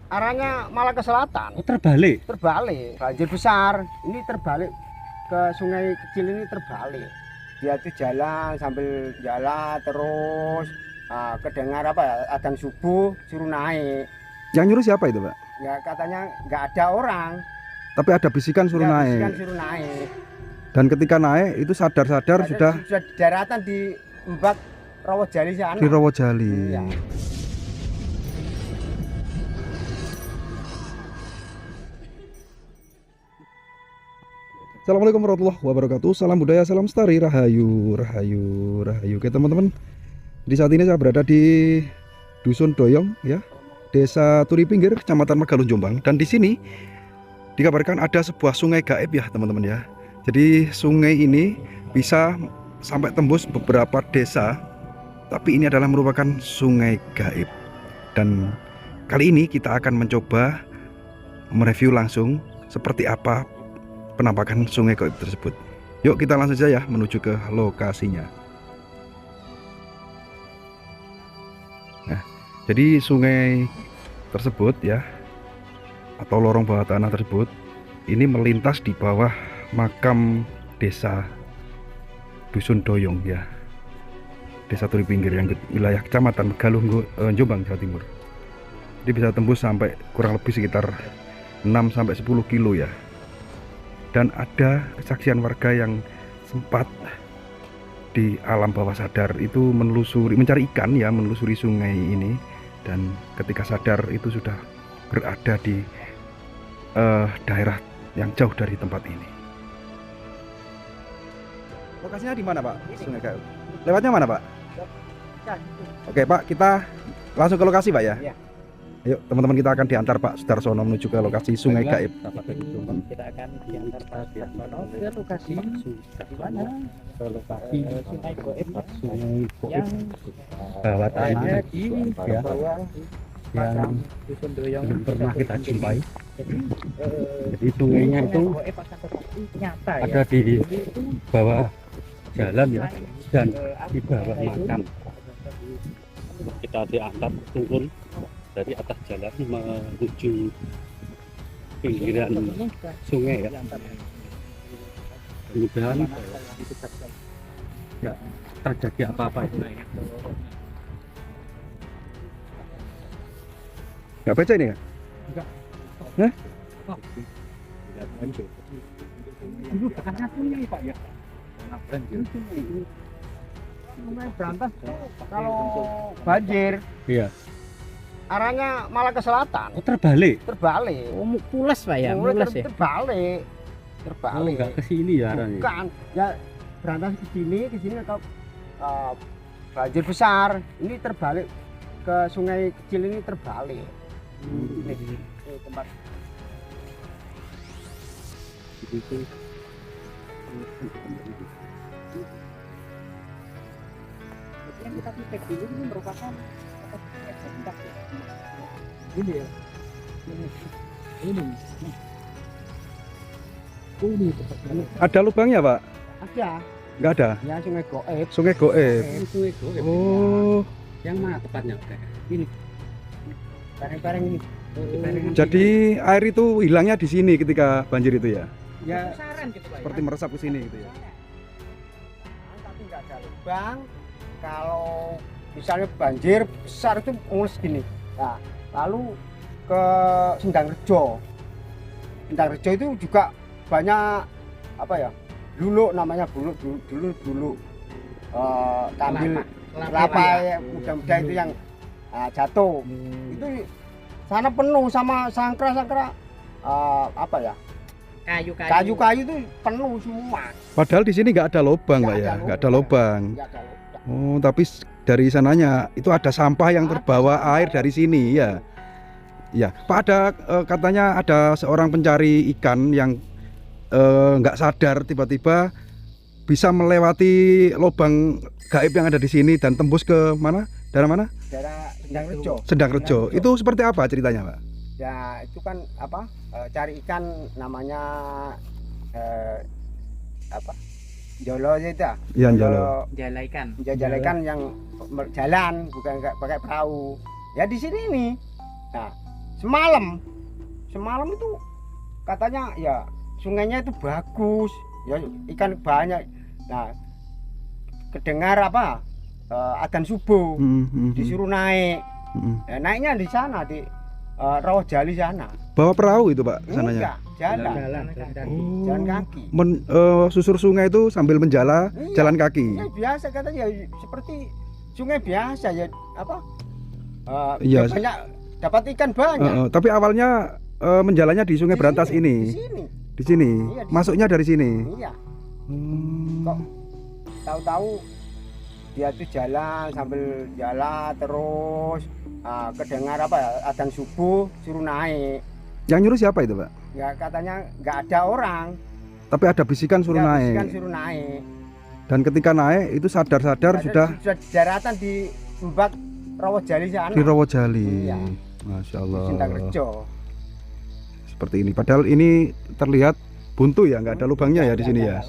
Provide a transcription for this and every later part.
arahnya malah ke selatan. Oh, terbalik. Terbalik, banjir besar. Ini terbalik ke sungai kecil ini terbalik. Dia tuh jalan sambil jalan terus kedengar apa ya, adzan subuh suruh naik. Yang nyuruh siapa itu, Pak? Ya katanya nggak ada orang. Tapi ada bisikan suruh Ya, naik. bisikan suruh naik. Dan ketika naik itu sadar-sadar sudah di daratan di Mbak Rawajali sana. di Rawajali. Iya. Assalamualaikum warahmatullahi wabarakatuh. Salam budaya, salam lestari, rahayu, rahayu, rahayu. Oke teman-teman, di saat ini saya berada di Dusun Doyong, ya, Desa Turi Pinggir, Kecamatan Megalun, Jombang. Dan di sini dikabarkan ada sebuah sungai gaib, ya teman-teman ya. Jadi sungai ini bisa sampai tembus beberapa desa, tapi ini adalah merupakan sungai gaib. Dan kali ini kita akan mencoba mereview langsung seperti apa penampakan sungai gaib tersebut. Yuk kita langsung saja ya menuju ke lokasinya. Nah, jadi sungai tersebut ya, atau lorong bawah tanah tersebut, ini melintas di bawah makam desa Dusun Doyong ya, Desa Turi Pinggir yang wilayah Kecamatan Megalun, Jombang, Jawa Timur. Jadi bisa tembus sampai kurang lebih sekitar 6-10 kilo ya. Dan ada kesaksian warga yang sempat di alam bawah sadar itu mencari ikan ya, menelusuri sungai ini, dan ketika sadar itu sudah berada di daerah yang jauh dari tempat ini. Lokasinya di mana, Pak? Sungai Gaib. Lewatnya mana, Pak? Oke, Pak, kita langsung ke lokasi, Pak ya. Iya. Ayo, teman-teman, kita akan diantar Pak Sudarsono menuju ke lokasi Sungai Gaib. Kita akan diantar Pak Sudarsono ke lokasi di mana? Ke lokasi Sungai Gaib, yang bawah tanah ya, yang belum pernah kita jumpai. Jadi sungainya itu ada di bawah jalan ya, dan di bawah makam. Kita diantar turun dari atas jalan menuju pinggiran sungai ya. Mudah-mudahan ya terjadi apa-apa itu. Nggak baca ini ya? Enggak. Hah? Itu tekannya sungai Pak ya. Sungai Brantas kalau banjir, Iya. arahnya malah ke selatan. Oh, terbalik. Terbalik. Oh, mules Pak ya, Mulai mules ya. terbalik. Oh, Terbalik. enggak ke sini ya arahnya. Bukan. Ya Brantas ke sini atau banjir besar. Ini terbalik ke sungai kecil ini terbalik. Ini tempat Itu. yang kita cek dulu ini merupakan ini ya. Ini. Ada lubangnya, Pak? Ada. Nggak ada? Ya sungai Gaib. Sungai Gaib. Sungai Gaib. Oh, Yang mana tepatnya? Ini. Bareng-bareng ini. jadi air itu hilangnya di sini ketika banjir itu ya? Ya Saran gitu Pak. Seperti meresap ke sini gitu ya? tapi nggak ada lubang. Kalau misalnya banjir besar itu mulus gini. Nah, lalu ke Sendang Rejo. Sendang Rejo itu juga banyak apa ya? Dulu namanya dulu kambil kelapa ya, muda-muda itu yang jatuh. Itu sana penuh sama sangkra-sangkra apa ya? Kayu-kayu itu penuh semua. Padahal di sini nggak ada lubang, Nggak Pak ya? ada Nggak ada lubang. Nggak ada lubang. Oh, tapi dari sananya itu ada sampah yang terbawa air dari sini ya. Ya, Pak, ada katanya ada seorang pencari ikan yang nggak sadar tiba-tiba bisa melewati lubang gaib yang ada di sini dan tembus ke mana? Daerah mana? Daerah Sendang Rejo. Sendang Rejo. Itu seperti apa ceritanya, Pak? Ya itu kan apa? Cari ikan namanya apa? Jolo aja itu. Iya, Jolo. Jala ikan. Jala ikan yang jalan bukan nggak pakai perahu. Ya di sini ini. Nah Semalam itu katanya ya sungainya itu bagus, ya ikan banyak. Nah, kedengar apa? Adzan subuh, disuruh naik. Nah, naiknya di sana di Rawajali sana. Bawa perahu itu Pak sananya. Enggak, jalan kaki. Jalan kaki. Susur sungai itu sambil menjala Iya. jalan kaki. Ya biasa katanya seperti sungai biasa ya apa? Iya. Ya banyak dapat ikan banyak. Tapi awalnya menjalannya di Sungai Berantas Di ini. sini. Di sini. Iya, di Masuknya dari sini. Iya. Kok tahu-tahu dia tuh jalan sambil jalan terus kedengar apa adzan subuh suruh naik. Yang nyuruh siapa itu Pak? Ya katanya nggak ada orang. Tapi ada bisikan suruh Ya, naik. bisikan suruh naik. Dan ketika naik itu sadar-sadar sudah di daratan di Mbak Rawajali sana. di Rawajali. Iya. Masya Allah. Sindangrejo. Seperti ini. Padahal ini terlihat buntu ya, nggak ada lubangnya ya di sini ya.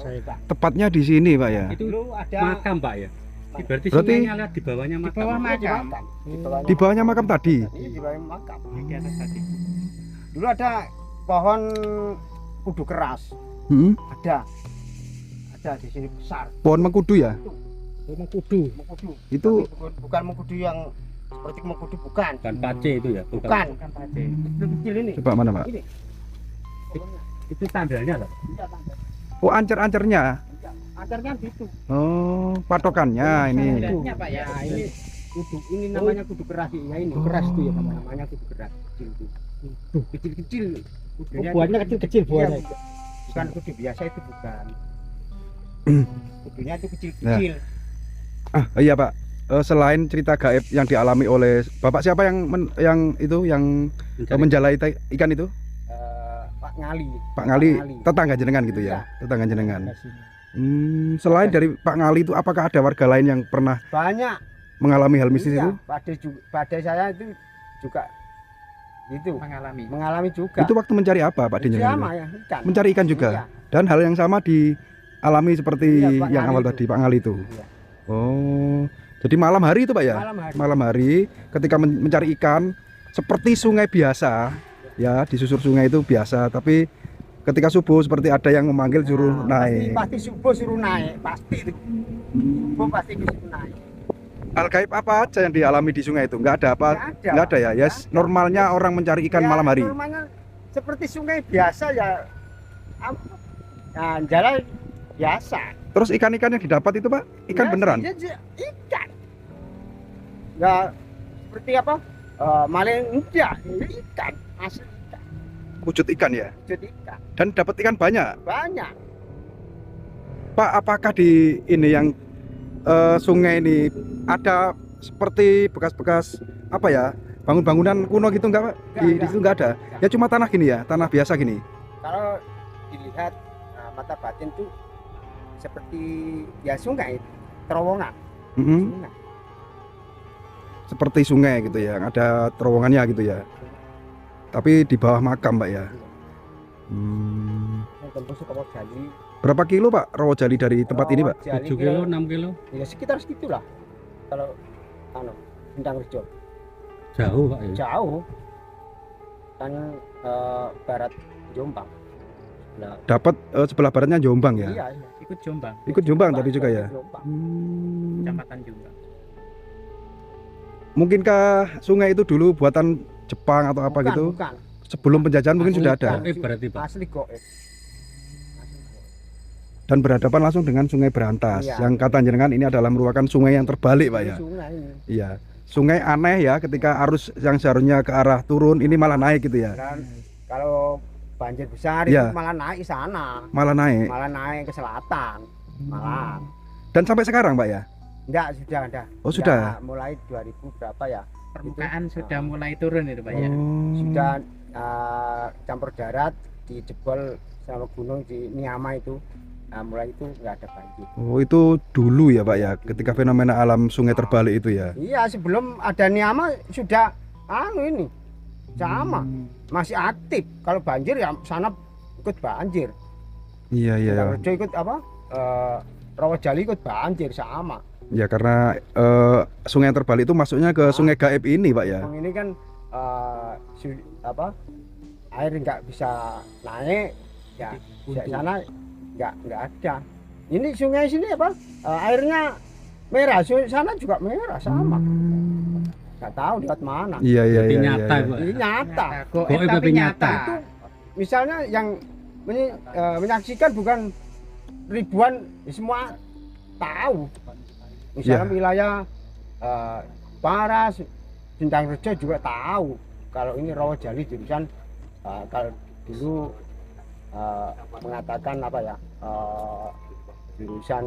Tepatnya di sini Pak ya. Itu Dulu ada makam Pak ya. Berarti Berarti- sungainya lihat di bawahnya di makam. bawah makam. Di bawahnya makam tadi. Iya, di bawah makam. Di atas tadi. Dulu ada pohon kudu keras. Ada di sini besar. Pohon mengkudu ya. Mengkudu. Mengkudu. Itu Tapi bukan mengkudu yang seperti mengkudu, bukan. Bukan pace itu ya. Bukan. pace. Kecil ini. coba mana Pak? Ini. Itu tandanya loh. Iya, tanda. Oh ancer-ancernya. Iya. Akarnya gitu. Oh patokannya ini. Tandanya, Pak ya. Ini kudu. Ini namanya kudu keras ya ini. Keras tuh ya namanya kudu keras. Kecil tuh. Kecil-kecil. Kudunya Buahnya kecil-kecil buahnya. Iya, bukan kudu biasa itu bukan. Kudunya itu Nah. kecil-kecil. Iya Pak. Selain cerita gaib yang dialami oleh Bapak siapa yang menjalai ikan itu? Pak Ngali. Pak Ngali, tetangga jenengan gitu ya. Tetangga jenengan. Selain dari Pak Ngali itu apakah ada warga lain yang pernah Banyak. mengalami hal mistis itu? Pada saya itu juga itu Mengalami. mengalami juga. Itu waktu mencari apa Pak Dinjen? sama ya ikan. Mencari ikan juga. Iya. Dan hal yang sama dialami seperti Iya, Pak yang Ngali awal itu. tadi Pak Ngali itu. Iya. Oh, jadi malam hari itu Pak ya? Malam hari. Malam hari ketika mencari ikan seperti sungai biasa, ya di susur sungai itu biasa. Tapi ketika subuh seperti ada yang memanggil suruh naik. Pasti subuh suruh naik, pasti itu. Subuh pasti suruh naik. Hal gaib apa aja yang dialami di sungai itu? Nggak ada apa? Nggak ada. Nggak ada ya? Yes, normalnya orang mencari ikan Ya, malam hari. Normalnya seperti sungai biasa ya. Nah, jalan biasa. Terus ikan-ikan yang didapat itu Pak, ikan Ya, beneran? Ikan. Ya seperti apa? Maling enggak, ikan asli ikan. Wujud ikan ya? Wujud ikan Dan dapat ikan banyak. banyak. Pak, apakah di ini yang sungai ini ada seperti bekas-bekas apa ya? Bangun-bangunan kuno gitu enggak Pak? Di situ enggak ada. Ya cuma tanah gini ya, tanah biasa gini. Kalau dilihat mata batin tuh seperti ya sungai, terowongan. Mhm. Sungai. Seperti sungai gitu ya, ada terowongannya gitu ya. Tapi di bawah makam Pak ya. Yang tembus ke Rawajali. Berapa kilo Pak Rawajali dari tempat ini Pak? 7 kilo, 6 kilo. Ya sekitar segitulah. Kalau Sindangrejo Jauh Pak ya. jauh kan barat Jombang. Nah, Dapat sebelah baratnya Jombang ya. iya. Ikut Jombang. Ikut Jombang tadi juga ya. Jombang. Kecamatan Jombang. Mungkinkah sungai itu dulu buatan Jepang atau apa Bukan, gitu? Bukan. Sebelum penjajahan mungkin sudah ada. Gaib berarti Pak. Asli goib. Dan berhadapan langsung dengan Sungai Berantas. Iya. Yang kata jenengan ini adalah merupakan sungai yang terbalik Pak ya. Sungai ini. Iya. Sungai aneh ya ketika arus yang seharusnya ke arah turun ini malah naik gitu ya. Dan kalau banjir besar Iya. itu malah naik sana, Malah naik. malah naik ke selatan, malah. Dan sampai sekarang Pak ya. Enggak, sudah ada. Oh, sudah. Mulai 2000 berapa ya? Permukaan sudah mulai turun itu Pak ya. Sudah campur darat dijebol sama gunung di Niama itu. Nah, mulai itu enggak ada banjir. Oh itu dulu ya Pak ya, ketika fenomena alam sungai terbalik itu ya. Iya, sebelum ada Niama sudah ini sama, masih aktif. Kalau banjir ya sana ikut banjir. Iya iya. Sindangrejo ikut apa? Rawajali ikut banjir sama. Ya karena sungai yang terbalik itu masuknya ke sungai gaib ini Pak ya. Yang ini kan air nggak bisa naik ya, di sana nggak ada. Ini sungai sini airnya merah, sana juga merah sama. Nggak tahu lewat mana. Iya. Nyata, Bu. Ini nyata. Goib tapi nyata. Itu misalnya yang menyaksikan bukan ribuan, semua tahu. Misalnya wilayah Paras, Bintang Rejo juga tahu kalau ini Rawajali jurusan kalau dulu mengatakan jurusan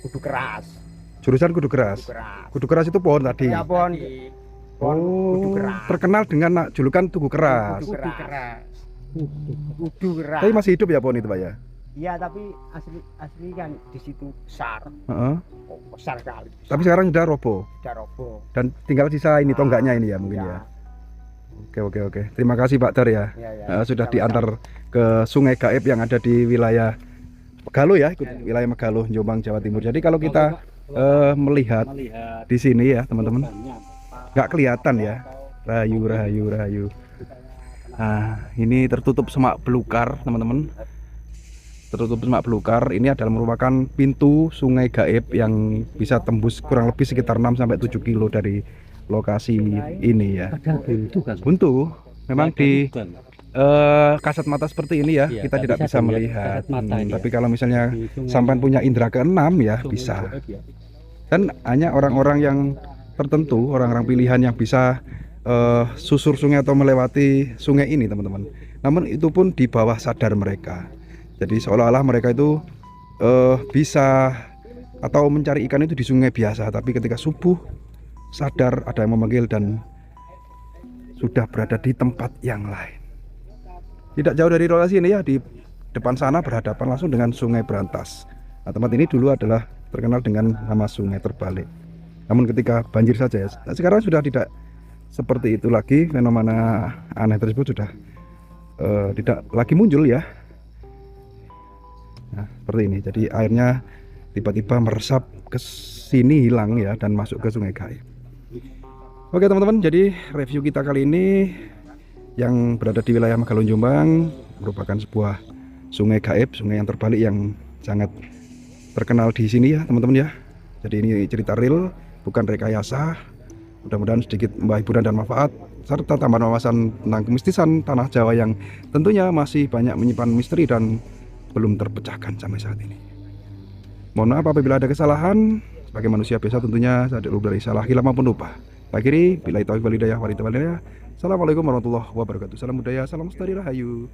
Kudu Keras. Jurusan Kudu Keras. Kudu Keras itu pohon tadi. Ya, pohon Kudu Keras. Terkenal dengan julukan Tugu Keras. Kudu Keras. Kudu Keras. Tapi masih hidup ya pohon itu, Pak ya? Iya, tapi asli kan di situ besar. Besar kali. Tapi sekarang sudah roboh. Sudah roboh. Dan tinggal sisa ini tonggaknya ini ya mungkin ya. Oke. Terima kasih Pak Dar ya. Sudah diantar ke Sungai Gaib yang ada di wilayah Megalo ya, wilayah Megalo, Jombang, Jawa Timur. Jadi kalau kita melihat di sini ya teman-teman, nggak kelihatan ya, rahayu. Nah, ini tertutup semak belukar teman-teman. Tertutup semak belukar. Ini adalah merupakan pintu Sungai Gaib yang bisa tembus kurang lebih sekitar 6-7 kilo dari lokasi ini ya. Buntu memang di kasat mata seperti ini ya, kita tidak bisa melihat. Tapi kalau misalnya sampai punya indera keenam ya bisa. Dan hanya orang-orang yang tertentu, orang-orang pilihan yang bisa susur sungai atau melewati sungai ini teman-teman. Namun itu pun di bawah sadar mereka. Jadi seolah-olah mereka itu bisa atau mencari ikan itu di sungai biasa, tapi ketika subuh sadar ada yang memanggil dan sudah berada di tempat yang lain. Tidak jauh dari lokasi ini ya, di depan sana berhadapan langsung dengan Sungai Berantas. Nah, tempat ini dulu adalah terkenal dengan nama Sungai Terbalik. Namun ketika banjir saja ya, nah, sekarang sudah tidak seperti itu lagi. Fenomena aneh tersebut sudah tidak lagi muncul ya. Nah, seperti ini. Jadi airnya tiba-tiba meresap ke sini, hilang ya, dan masuk ke Sungai Gaib. Oke teman-teman, jadi review kita kali ini yang berada di wilayah Megalo Jombang merupakan sebuah sungai gaib, sungai yang terbalik yang sangat terkenal di sini ya teman-teman ya. Jadi ini cerita real, bukan rekayasa. Mudah-mudahan sedikit membawa hiburan dan manfaat serta tambahan wawasan tentang kemistisan tanah Jawa yang tentunya masih banyak menyimpan misteri dan belum terpecahkan sampai saat ini. Mohon maaf apabila ada kesalahan. Sebagai manusia biasa tentunya saya dari salah, hilaf maupun lupa. Akhiri, billahi taufiq wal hidayah. Assalamualaikum warahmatullahi wabarakatuh. Salam budaya, salam lestari, rahayu.